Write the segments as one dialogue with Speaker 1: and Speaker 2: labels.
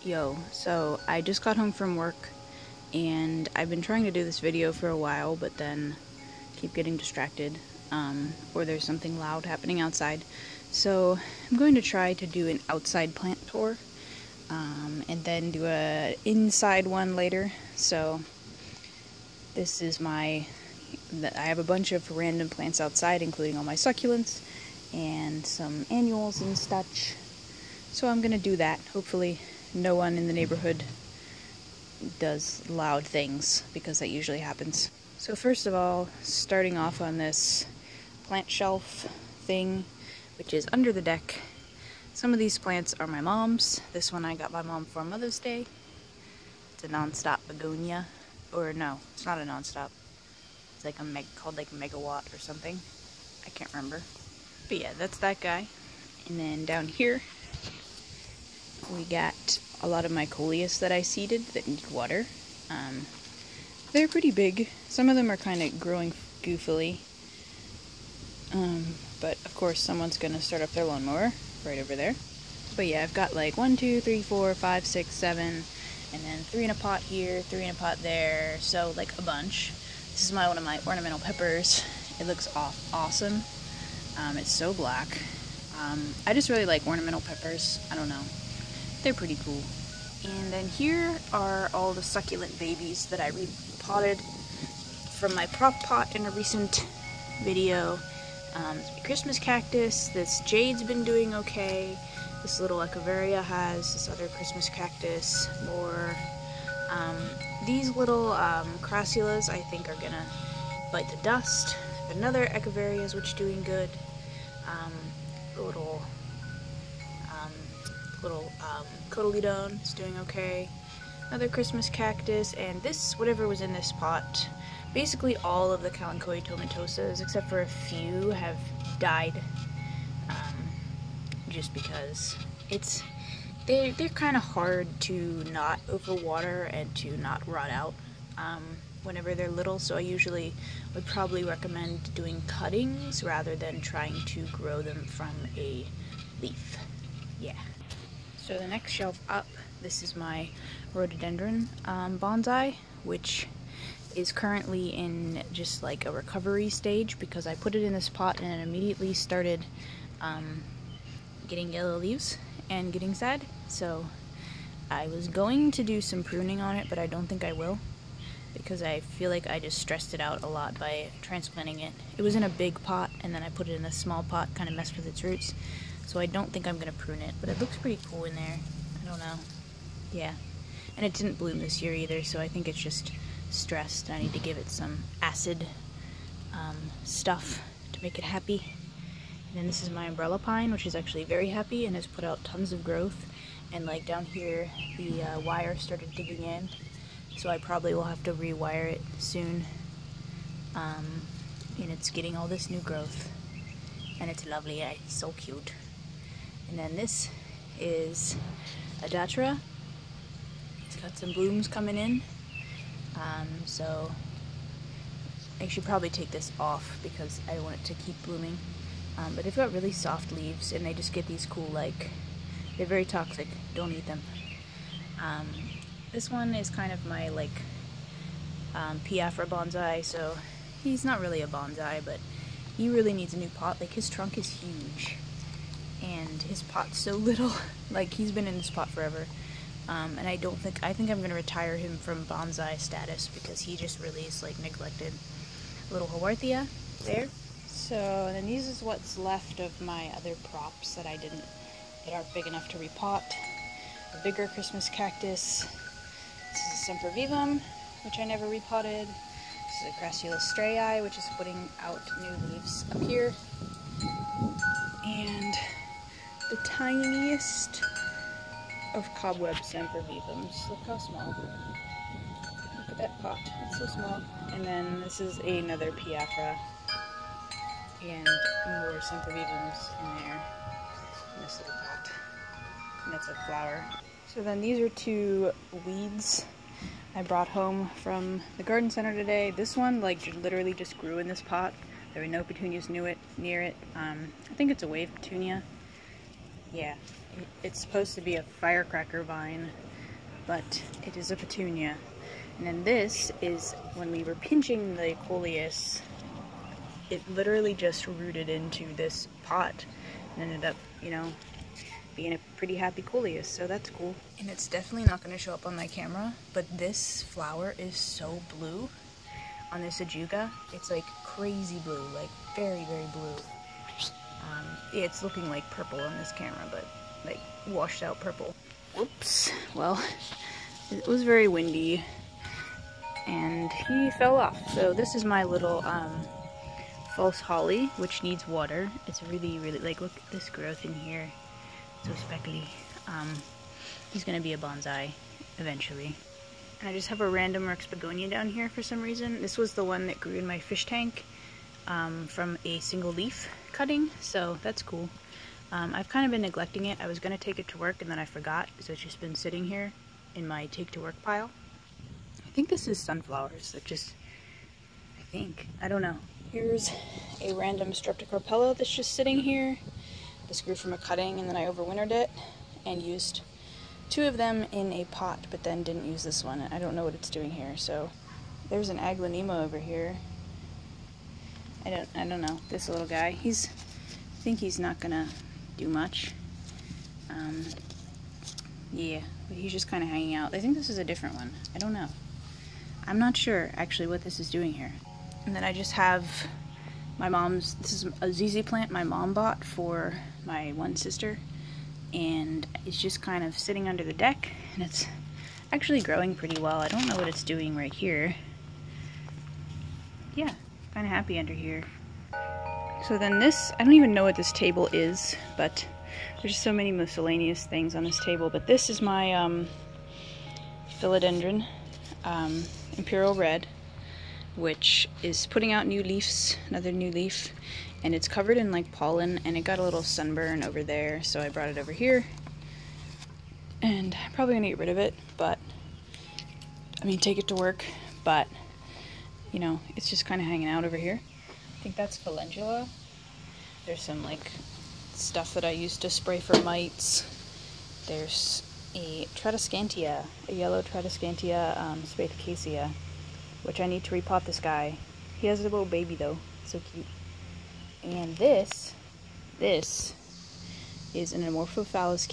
Speaker 1: Yo, so I just got home from work and I've been trying to do this video for a while, but then keep getting distracted, or there's something loud happening outside. So I'm going to try to do an outside plant tour, and then do an inside one later. So this is I have a bunch of random plants outside, including all my succulents and some annuals and such. So I'm gonna do that. Hopefully no one in the neighborhood does loud things, because that usually happens. So first of all, starting off on this plant shelf thing, which is under the deck. Some of these plants are my mom's. This one I got my mom for Mother's Day. It's a non-stop begonia. Or no, it's not a non-stop. It's like called like megawatt or something. I can't remember. But yeah, that's that guy. And then down here, we got a lot of my Coleus that I seeded that need water. They're pretty big. Some of them are kind of growing goofily. But of course someone's gonna start up their lawnmower right over there. But yeah, I've got like 1, 2, 3, 4, 5, 6, 7, and then 3 in a pot here, 3 in a pot there, so like a bunch. This is one of my Ornamental Peppers. It looks awesome. It's so black. I just really like Ornamental Peppers. I don't know. They're pretty cool. And then here are all the succulent babies that I repotted from my prop pot in a recent video. Christmas cactus. This Jade's been doing okay. This little Echeveria has this other Christmas cactus. More. These little crassulas I think are gonna bite the dust. Another Echeverias which doing good. Little Coleus is doing okay. Another Christmas cactus, and this, whatever was in this pot, basically all of the Kalanchoe tomentosas, except for a few, have died, just because they're kind of hard to not overwater and to not rot out whenever they're little, so I usually would probably recommend doing cuttings rather than trying to grow them from a leaf. Yeah. So the next shelf up, this is my Rhododendron Bonsai, which is currently in just like a recovery stage because I put it in this pot and it immediately started getting yellow leaves and getting sad. So I was going to do some pruning on it, but I don't think I will, because I feel like I just stressed it out a lot by transplanting it. It was in a big pot and then I put it in a small pot, kind of messed with its roots. So I don't think I'm going to prune it, but it looks pretty cool in there. I don't know. Yeah. And it didn't bloom this year either, so I think it's just stressed. I need to give it some acid stuff to make it happy. And then this is my umbrella pine, which is actually very happy and has put out tons of growth. And like down here, the wire started digging in, so I probably will have to rewire it soon. And it's getting all this new growth. And it's lovely, it's so cute. And then this is a Dichondra. It's got some blooms coming in. So I should probably take this off because I want it to keep blooming. But they've got really soft leaves and they just get these cool, like, they're very toxic. Don't eat them. This one is kind of my, like, Piafra bonsai, so he's not really a bonsai, but he really needs a new pot. Like, his trunk is huge and his pot's so little. Like, he's been in this pot forever. And I think I'm gonna retire him from bonsai status because he just really is like neglected. A little Haworthia there. So then this is what's left of my other props that aren't big enough to repot. A bigger Christmas cactus. This is a Sempervivum, which I never repotted. This is a Crassula Strayi, which is putting out new leaves up here. And the tiniest of cobweb Sempervivums. Look how small. Look at that pot. It's so small. And then this is another Piafra. And more Sempervivums in there. In this little pot. And that's a flower. So then these are 2 weeds I brought home from the garden center today. This one, like, literally just grew in this pot. There were no petunias near it. I think it's a wave petunia. Yeah. It's supposed to be a firecracker vine, but it is a petunia. And then this is when we were pinching the Coleus, it literally just rooted into this pot and ended up, you know, being a pretty happy Coleus, so that's cool. And it's definitely not going to show up on my camera, but this flower is so blue on this ajuga. It's like crazy blue, like very, very blue. It's looking like purple on this camera, but like washed out purple. Whoops. Well, it was very windy and he fell off. So this is my little false holly, which needs water. It's really, really, like, look at this growth in here. So speckly. He's gonna be a bonsai eventually. And I just have a random Rex Begonia down here for some reason. This was the one that grew in my fish tank from a single leaf cutting, so that's cool. I've kind of been neglecting it. I was gonna take it to work and then I forgot, so it's just been sitting here in my take to work pile. I think this is sunflowers that just, I don't know. Here's a random Streptocarpella that's just sitting here. This grew from a cutting and then I overwintered it and used 2 of them in a pot, but then didn't use this one. I don't know what it's doing here. So there's an Aglaonema over here. I don't know, this little guy. I think he's not gonna do much. Yeah, but he's just kind of hanging out. I think this is a different one. I don't know. I'm not sure actually what this is doing here. And then I just have my mom's, this is a ZZ plant my mom bought for my one sister, and it's just kind of sitting under the deck, and it's actually growing pretty well. I don't know what it's doing right here. Yeah, kind of happy under here. So then this, I don't even know what this table is, but there's so many miscellaneous things on this table. But this is my Philodendron Imperial Red, which is putting out new leaves, another new leaf, and it's covered in like pollen, and it got a little sunburn over there, so I brought it over here, and I'm probably gonna get rid of it, but I mean take it to work, but you know, it's just kind of hanging out over here. I think that's calendula. There's some like stuff that I used to spray for mites. There's a Tradescantia, a yellow Tradescantia Spathacacea, which I need to repot this guy. He has a little baby though, so cute. And this is an Amorphophallus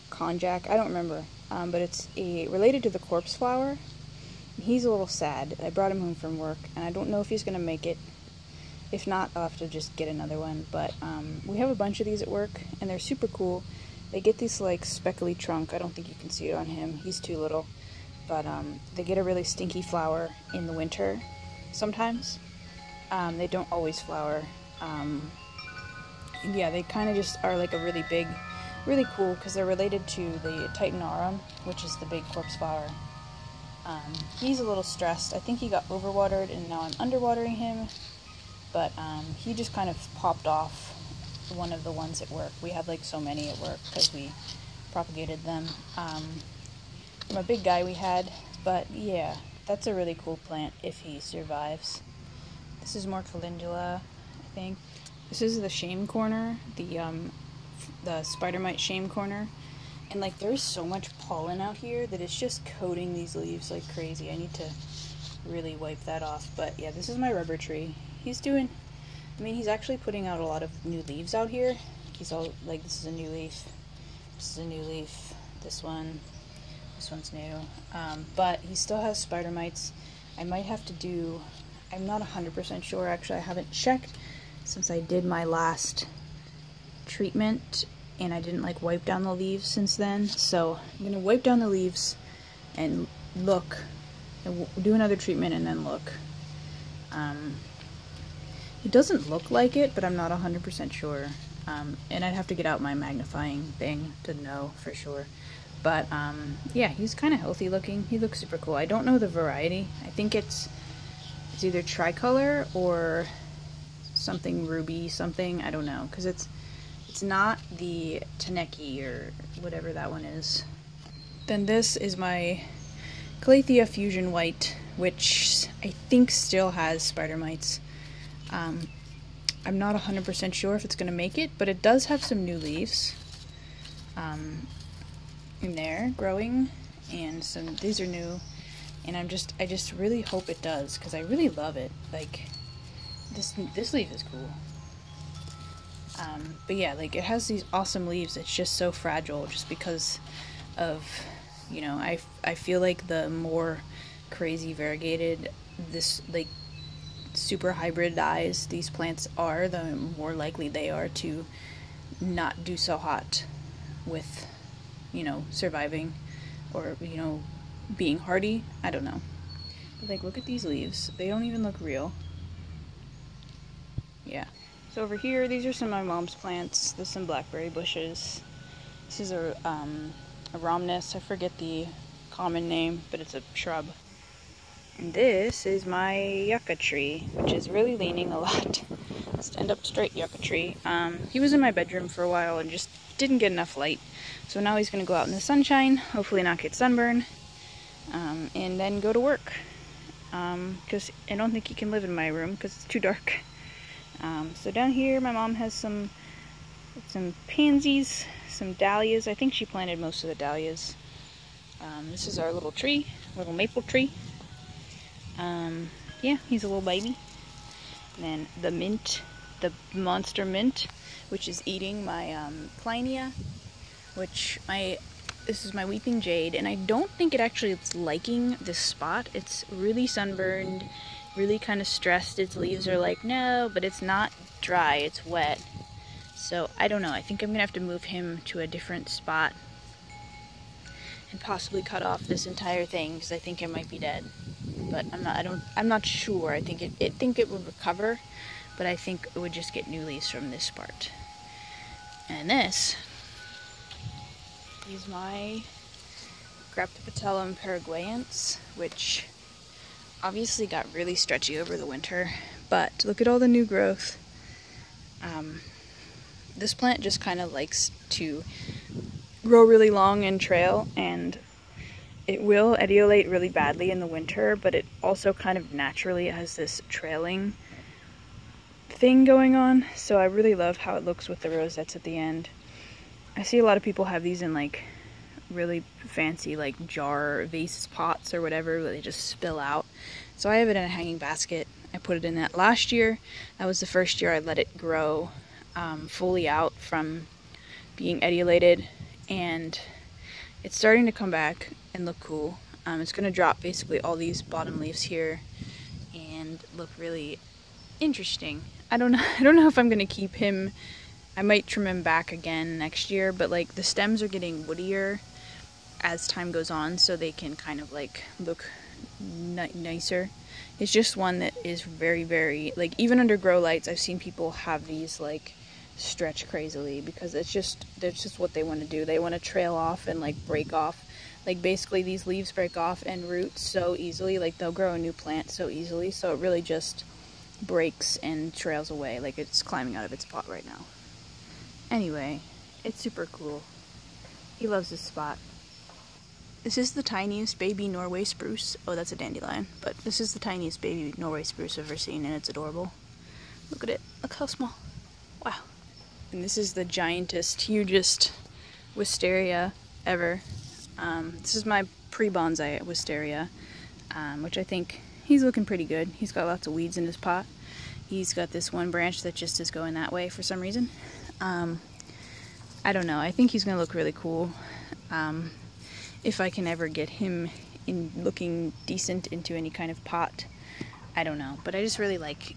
Speaker 1: conjac, I don't remember, but it's related to the corpse flower. He's a little sad. I brought him home from work, and I don't know if he's gonna make it. If not, I'll have to just get another one. But we have a bunch of these at work, and they're super cool. They get this like speckly trunk. I don't think you can see it on him. He's too little. But they get a really stinky flower in the winter sometimes. They don't always flower. Yeah, they kind of just are like a really big, really cool, because they're related to the Titanorum, which is the big corpse flower. He's a little stressed. I think he got overwatered and now I'm underwatering him, but he just kind of popped off one of the ones at work. We have like so many at work because we propagated them from a big guy we had, but yeah, that's a really cool plant if he survives. This is more calendula, I think. This is the shame corner, the spider mite shame corner. And like there's so much pollen out here that it's just coating these leaves like crazy. I need to really wipe that off. But yeah, this is my rubber tree. He's doing, I mean, he's actually putting out a lot of new leaves out here. He's all like, this is a new leaf. This is a new leaf. This one's new. But he still has spider mites. I might have to do, I'm not 100% sure actually. I haven't checked since I did my last treatment, and I didn't like wipe down the leaves since then, so I'm gonna wipe down the leaves and look, and do another treatment and then look. It doesn't look like it, but I'm not 100% sure, and I'd have to get out my magnifying thing to know for sure. But yeah, he's kind of healthy looking. He looks super cool. I don't know the variety. I think it's either tricolor or something ruby something, I don't know, because it's not the Taneki or whatever that one is. Then this is my Calathea Fusion White, which I think still has spider mites. I'm not 100% sure if it's going to make it, but it does have some new leaves in there growing, and these are new, and I just really hope it does, because I really love it. Like, this leaf is cool. But yeah, like, it has these awesome leaves. It's just so fragile, just because of, you know, I feel like the more crazy variegated this, like, super hybridized these plants are, the more likely they are to not do so hot with, you know, surviving or, you know, being hardy. I don't know. But, like, look at these leaves. They don't even look real. Yeah. So over here, these are some of my mom's plants. There's some blackberry bushes. This is a rhamnus. I forget the common name, but it's a shrub. And this is my yucca tree, which is really leaning a lot. Stand up straight, yucca tree. He was in my bedroom for a while and just didn't get enough light. So now he's going to go out in the sunshine, hopefully not get sunburn, and then go to work. Because I don't think he can live in my room because it's too dark. So down here, my mom has some pansies, some dahlias. I think she planted most of the dahlias. This is our little tree, little maple tree. Yeah, he's a little baby. And then the mint, the monster mint, which is eating my Kleinia, this is my weeping jade, and I don't think it actually is liking this spot. It's really sunburned, really kind of stressed. Its leaves are like, no, but it's not dry, it's wet. So I don't know, I think I'm gonna have to move him to a different spot and possibly cut off this entire thing, because I think it might be dead. But I'm not sure. I think it would recover, but I think it would just get new leaves from this part. And this is my Graptopetellum paraguayans, which obviously got really stretchy over the winter, but look at all the new growth. This plant just kind of likes to grow really long and trail, and it will etiolate really badly in the winter, but it also kind of naturally has this trailing thing going on. So I really love how it looks with the rosettes at the end. I see a lot of people have these in like really fancy like jar vase pots or whatever, where they just spill out. So I have it in a hanging basket. I put it in that last year. That was the first year I let it grow fully out from being etiolated, and it's starting to come back and look cool. It's going to drop basically all these bottom leaves here and look really interesting. I don't know if I'm going to keep him. I might trim him back again next year, but like the stems are getting woodier as time goes on, so they can kind of like look nicer. It's just one that is very, very, like, even under grow lights, I've seen people have these like stretch crazily because that's just what they want to do. They want to trail off and like break off. Like basically these leaves break off and root so easily, like they'll grow a new plant so easily, so it really just breaks and trails away like it's climbing out of its pot right now. Anyway, it's super cool. He loves this spot. This is the tiniest baby Norway spruce. Oh, that's a dandelion, but this is the tiniest baby Norway spruce I've ever seen, and it's adorable. Look at it. Look how small. Wow. And this is the giantest, hugest wisteria ever. This is my pre-bonsai wisteria, which I think he's looking pretty good. He's got lots of weeds in his pot. He's got this one branch that just is going that way for some reason. I don't know. I think he's going to look really cool. If I can ever get him in looking decent into any kind of pot. I don't know. But I just really like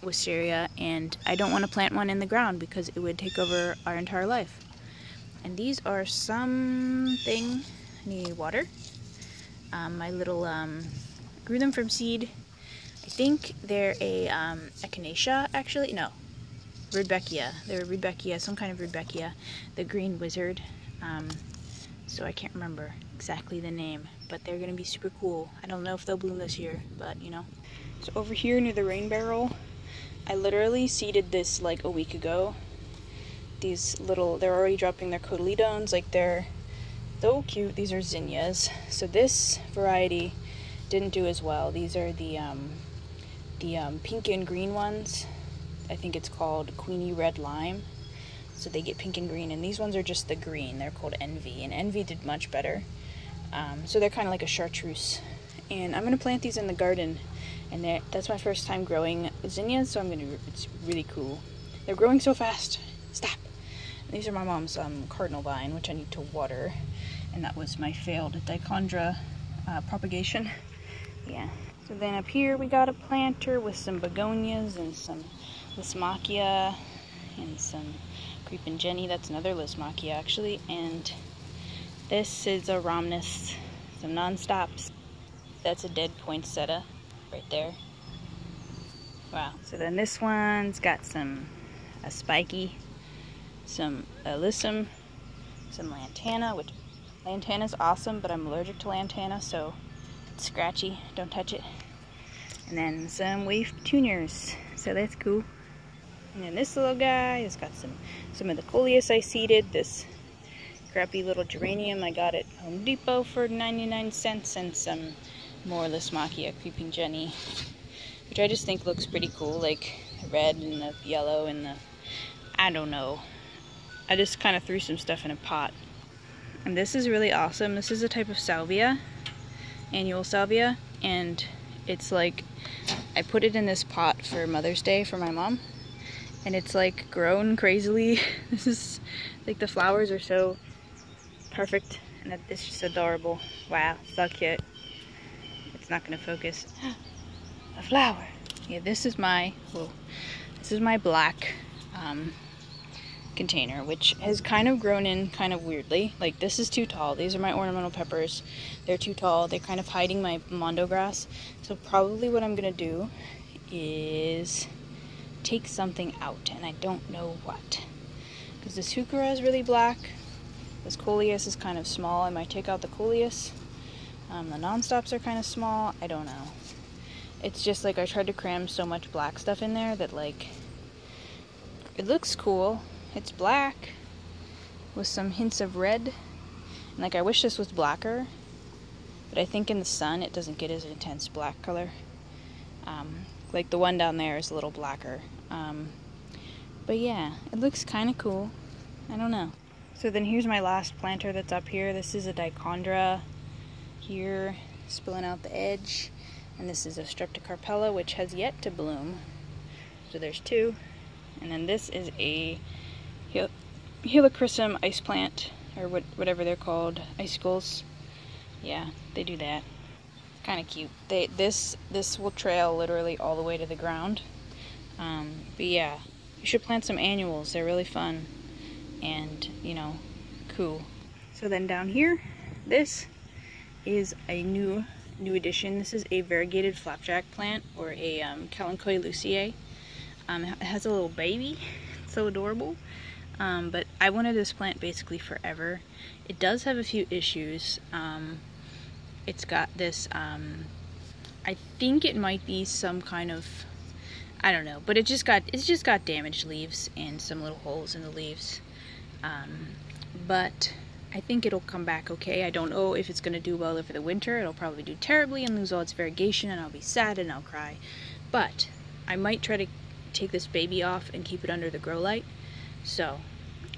Speaker 1: wisteria, and I don't want to plant one in the ground because it would take over our entire life. And these are something, I need water. My little, grew them from seed. I think they're a echinacea, actually. No, Rudbeckia. They're Rudbeckia, some kind of Rudbeckia. The green wizard. So I can't remember exactly the name, but they're going to be super cool. I don't know if they'll bloom this year, but you know. So over here near the rain barrel, I literally seeded this like a week ago. These little, they're already dropping their cotyledones, like they're so cute. These are zinnias. So this variety didn't do as well. These are the pink and green ones. I think it's called Queenie Red Lime. So they get pink and green, and these ones are just the green. They're called Envy, and Envy did much better. So they're kind of like a chartreuse. And I'm going to plant these in the garden, and that's my first time growing zinnias, so it's really cool. They're growing so fast. Stop. And these are my mom's cardinal vine, which I need to water, and that was my failed Dichondra propagation. Yeah. So then up here we got a planter with some begonias and some Lismachia and some creeping Jenny. That's another Lismachia actually. And this is a Rhamnus, some non-stops. That's a dead poinsettia right there. Wow. So then this one's got a spiky, some alyssum, some lantana, which lantana's awesome, but I'm allergic to lantana, so it's scratchy. Don't touch it. And then some wave tuners. So that's cool. And then this little guy has got some of the Coleus I seeded. This crappy little geranium I got at Home Depot for 99 cents, and some more Lismachia creeping Jenny, which I just think looks pretty cool, like the red and the yellow and the, I don't know. I just kind of threw some stuff in a pot. And this is really awesome. This is a type of salvia, annual salvia, and it's like, I put it in this pot for Mother's Day for my mom, and it's like grown crazily. This is like, the flowers are so perfect, and it's just adorable. Wow, so cute. It's not gonna focus. A flower. Yeah, this is my black container, which has kind of grown in kind of weirdly. Like, this is too tall. These are my ornamental peppers. They're too tall. They're kind of hiding my mondo grass. So probably what I'm gonna do is take something out, and I don't know what. Because this heuchera is really black. This Coleus is kind of small. I might take out the Coleus. The non-stops are kind of small. I don't know. It's just like I tried to cram so much black stuff in there that, like, it looks cool. It's black with some hints of red. And, like, I wish this was blacker, but I think in the sun it doesn't get as intense black color. Like the one down there is a little blacker. But yeah, it looks kind of cool. I don't know. So then here's my last planter that's up here. This is a Dichondra here, spilling out the edge. And this is a Streptocarpella, which has yet to bloom. So there's two. And then this is a Helichrysum ice plant, or whatever they're called, icicles. Yeah, they do that. Kind of cute. This will trail literally all the way to the ground. But yeah, you should plant some annuals. They're really fun and, you know, cool. So then down here, this is a new addition. This is a variegated flapjack plant, or a Kalanchoe luciae. It has a little baby. It's so adorable. But I wanted this plant basically forever. It does have a few issues. It's got this, I think it might be some kind of, I don't know, but it's just got damaged leaves and some little holes in the leaves. But I think it'll come back okay. I don't know if it's going to do well over the winter. It'll probably do terribly and lose all its variegation, and I'll be sad and I'll cry. But I might try to take this baby off and keep it under the grow light. So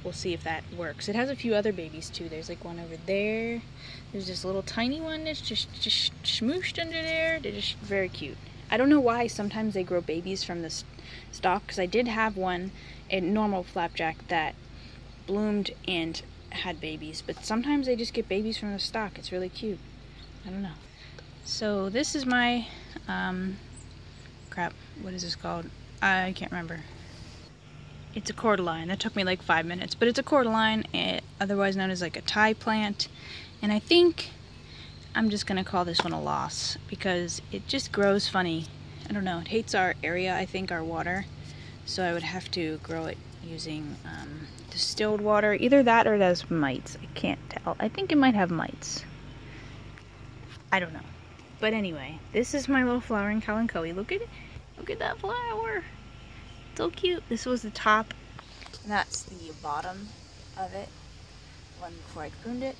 Speaker 1: we'll see if that works. It has a few other babies too. There's like one over there. There's this little tiny one that's just smooshed under there. They're just very cute. I don't know why sometimes they grow babies from the stalk, because I did have one, a normal flapjack, that bloomed and had babies, but sometimes they just get babies from the stalk. It's really cute. I don't know. So this is my crap, what is this called? I can't remember. It's a cordyline. That took me like 5 minutes, but it's a cordyline, otherwise known as like a tie plant. And I think I'm just gonna call this one a loss, because it just grows funny. I don't know, it hates our area, I think, our water. So I would have to grow it using distilled water. Either that or it has mites. I can't tell. I think it might have mites. I don't know. But anyway, this is my little flowering Kalanchoe. Look at it. Look at that flower. So cute. This was the top. And that's the bottom of it. One before I pruned it.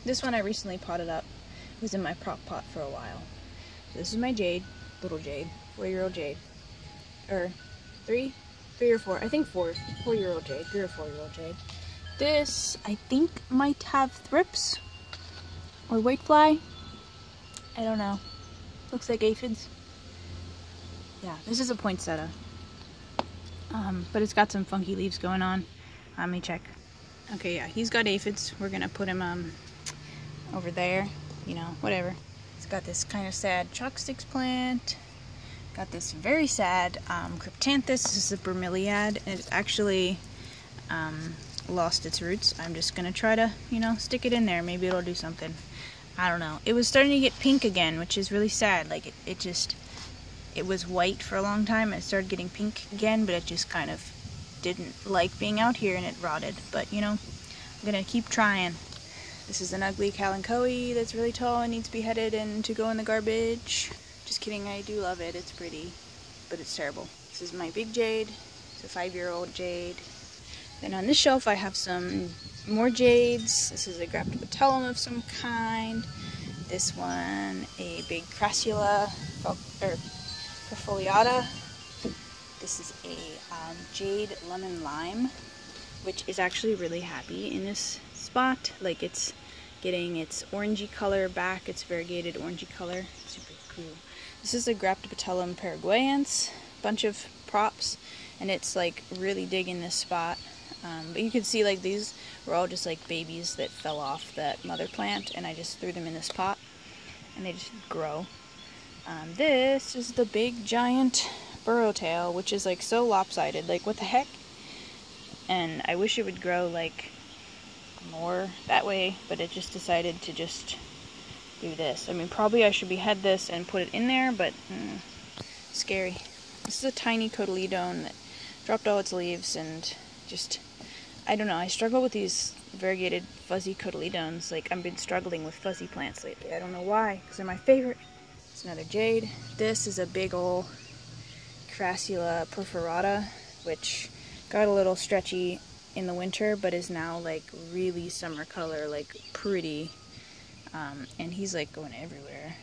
Speaker 1: This one I recently potted up. It was in my prop pot for a while. So this is my Jade. Little Jade. 4-year-old Jade. Or Three or four. I think 4-year-old jade. 3 or 4-year-old jade. This, I think, might have thrips or whitefly. I don't know. Looks like aphids. Yeah, this is a poinsettia. But it's got some funky leaves going on. Let me check. Okay, yeah, he's got aphids. We're gonna put him over there. You know, whatever. It's got this kind of sad chalk sticks plant. Got this very sad cryptanthus. This is a bromeliad, and it's actually lost its roots. I'm just gonna try to, you know, stick it in there. Maybe it'll do something. I don't know. It was starting to get pink again, which is really sad. Like it was white for a long time, and it started getting pink again, but it just kind of didn't like being out here, and it rotted. But you know, I'm gonna keep trying. This is an ugly kalanchoe that's really tall and needs beheaded and to go in the garbage. Just kidding, I do love it. It's pretty, but it's terrible. This is my big jade. It's a 5-year-old jade. Then on this shelf I have some more jades. This is a graptopetellum of some kind. This one, a big crassula perfoliata. This is a jade lemon lime, which is actually really happy in this spot. Like, it's getting its orangey color back, its variegated orangey color. Super cool. This is a graptopetellum paraguayans, bunch of props, and it's like really digging this spot. But you can see like these were all just like babies that fell off that mother plant, and I just threw them in this pot and they just grow. This is the big giant burrowtail, which is like so lopsided. Like, what the heck? And I wish it would grow like more that way, but it just decided to just do this. I mean, probably I should behead this and put it in there, but scary. This is a tiny cotyledon that dropped all its leaves, and just, I don't know, I struggle with these variegated fuzzy cotyledons. Like, I've been struggling with fuzzy plants lately. I don't know why, because they're my favorite. It's another jade. This is a big ol' crassula perforata, which got a little stretchy in the winter, but is now like really summer color, like pretty. And he's like going everywhere.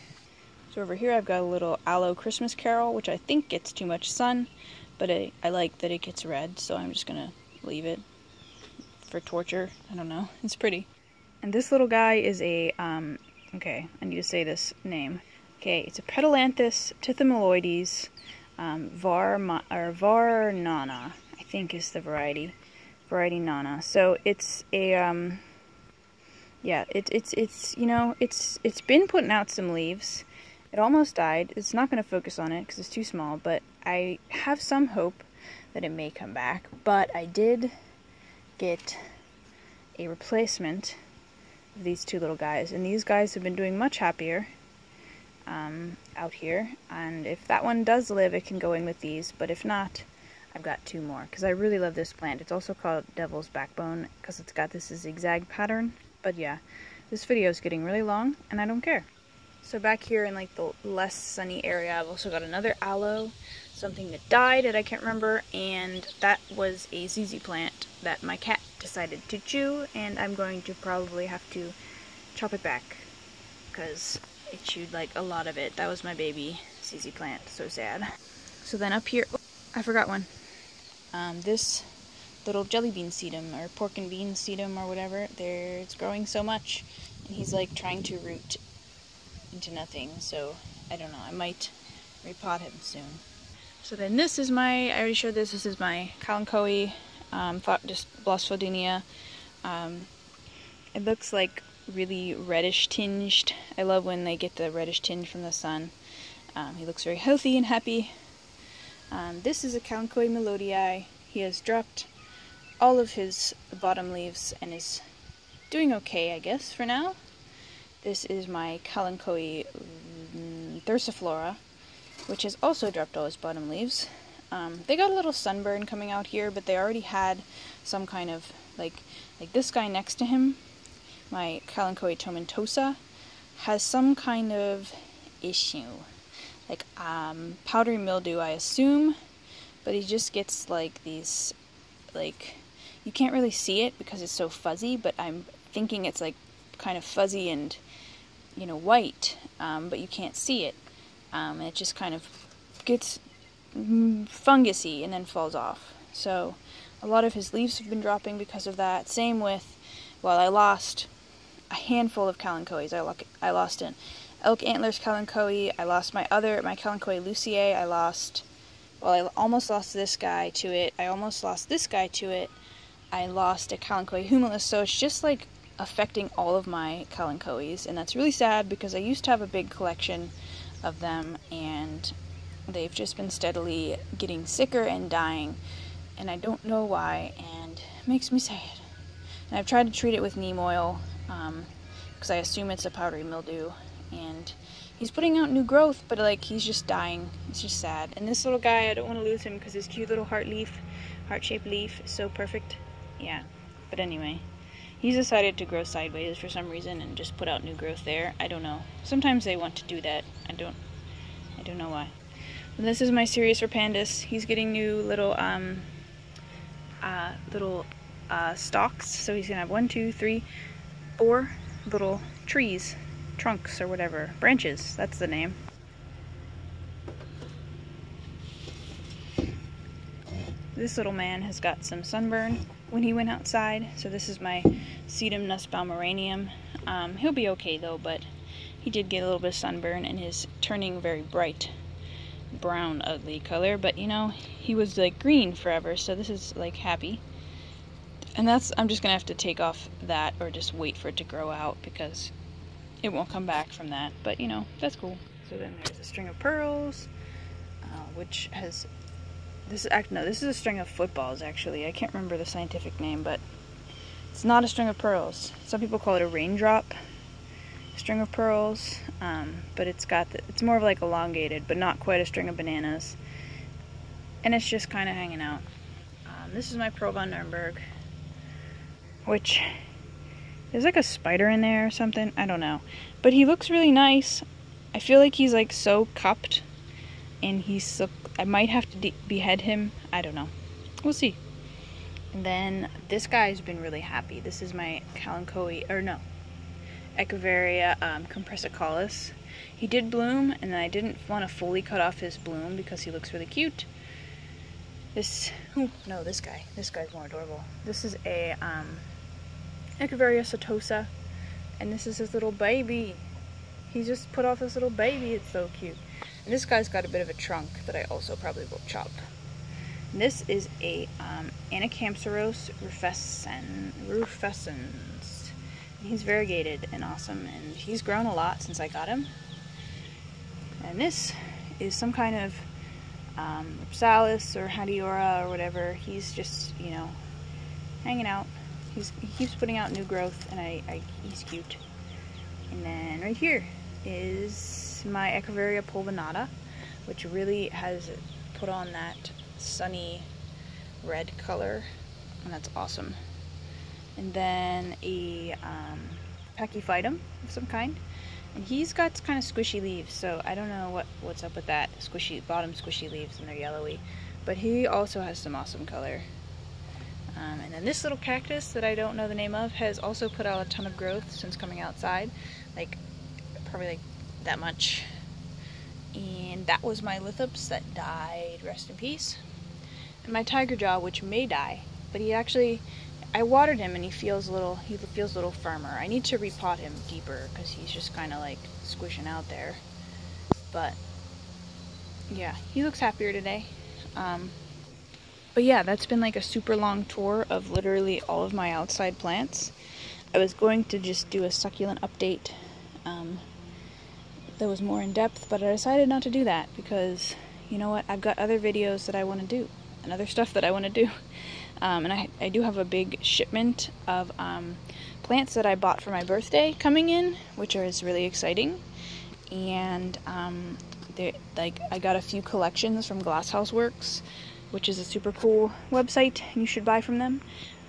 Speaker 1: So over here I've got a little aloe Christmas carol, which I think gets too much sun, but I like that it gets red, so I'm just gonna leave it for torture. I don't know, it's pretty. And this little guy is a, okay, I need to say this name. Okay, it's a Petalanthus tithymeloides var nana, I think is the variety nana. So it's a, yeah, it's you know, it's been putting out some leaves. It almost died. It's not going to focus on it because it's too small, but I have some hope that it may come back. But I did get a replacement of these two little guys, and these guys have been doing much happier out here. And if that one does live, it can go in with these, but if not, I've got two more because I really love this plant. It's also called Devil's Backbone because it's got this zigzag pattern. But yeah, this video is getting really long, and I don't care. So back here in like the less sunny area, I've also got another aloe, something that died that I can't remember, and that was a ZZ plant that my cat decided to chew, and I'm going to probably have to chop it back because it chewed like a lot of it. That was my baby ZZ plant, so sad. So then up here, oh, I forgot one. This little jelly bean sedum, or pork and bean sedum, or whatever, it's growing so much, and he's like trying to root into nothing, so I don't know, I might repot him soon. So then this is my, I already showed this is my kalanchoe, just Philodendron. It looks like really reddish tinged. I love when they get the reddish tinge from the sun. He looks very healthy and happy. This is a Cowboy Melodia. He has dropped all of his bottom leaves and is doing okay, I guess, for now. This is my kalanchoe Thursiflora, which has also dropped all his bottom leaves. They got a little sunburn coming out here, but they already had some kind of, like this guy next to him, my kalanchoe tomentosa, has some kind of issue. Like powdery mildew, I assume, but he just gets like these, like, you can't really see it because it's so fuzzy, but I'm thinking it's like kind of fuzzy and, you know, white, but you can't see it. And it just kind of gets fungusy and then falls off. So a lot of his leaves have been dropping because of that. Same with, well, I lost a handful of kalanchoes. I lost an elk antlers kalanchoe. I lost my kalanchoe luciae. I almost lost this guy to it. I almost lost this guy to it. I lost a kalanchoe humilis. So it's just like affecting all of my kalanchoes, and that's really sad because I used to have a big collection of them, and they've just been steadily getting sicker and dying, and I don't know why, and it makes me sad. And I've tried to treat it with neem oil because I assume it's a powdery mildew, and he's putting out new growth, but like he's just dying. It's just sad. And this little guy, I don't want to lose him because his cute little heart-shaped leaf is so perfect. Yeah, but anyway, he's decided to grow sideways for some reason and just put out new growth there. I don't know. Sometimes they want to do that. I don't know why. And this is my Cereus repandus. He's getting new little stalks. So he's gonna have 1, 2, 3, 4 little trees, trunks or whatever, branches. That's the name. This little man has got some sunburn when he went outside. So this is my Sedum Nussbaum Miranium. He'll be okay though, but he did get a little bit of sunburn and is turning very bright brown ugly color, but you know, he was like green forever, so this is like happy. And I'm just gonna have to take off that or just wait for it to grow out because it won't come back from that, but you know, that's cool. So then there's a string of pearls, which has this is a string of footballs actually. I can't remember the scientific name, but it's not a string of pearls. Some people call it a raindrop string of pearls, but it's more of like elongated, but not quite a string of bananas, and it's just kind of hanging out. This is my Pearl von Nuremberg, which there's like a spider in there or something, I don't know, but he looks really nice. I feel like he's like so cupped, and I might have to behead him. I don't know, we'll see. And then this guy's been really happy. This is my Echeveria compressicalis. He did bloom, and I didn't want to fully cut off his bloom because he looks really cute. This guy's more adorable. This is a Echeveria setosa, and this is his little baby. He just put off his little baby. It's so cute. And this guy's got a bit of a trunk that I also probably will chop. And this is a Anacampsaros rufescens. He's variegated and awesome, and he's grown a lot since I got him. And this is some kind of Ripsalis or Hadiora or whatever. He's just, you know, hanging out. He keeps putting out new growth, and he's cute. And then right here is my Echeveria pulvinata, which really has put on that sunny red color, and that's awesome. And then a pachyphytum of some kind, and he's got kind of squishy leaves, so I don't know what's up with that bottom squishy leaves, and they're yellowy, but he also has some awesome color. And then this little cactus that I don't know the name of has also put out a ton of growth since coming outside, like probably like that much. And that was my lithops that died, rest in peace. And my tiger jaw, which may die, but I watered him and he feels a little firmer. I need to repot him deeper because he's just kind of like squishing out there. But yeah, he looks happier today. But yeah, that's been like a super long tour of literally all of my outside plants. I was going to just do a succulent update that was more in depth, but I decided not to do that because, you know what, I've got other videos that I want to do and other stuff that I want to do. And I do have a big shipment of plants that I bought for my birthday coming in, which is really exciting. And I got a few collections from Glasshouse Works, which is a super cool website, and you should buy from them.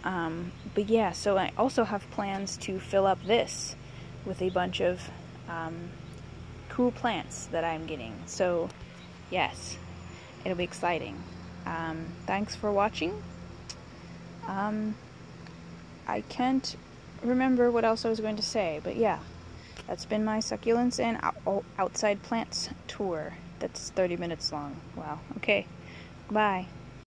Speaker 1: But yeah, so I also have plans to fill up this with a bunch of cool plants that I'm getting. So yes, it'll be exciting. Thanks for watching. I can't remember what else I was going to say, but yeah, that's been my succulents and outside plants tour. That's 30 minutes long. Wow, okay. Bye.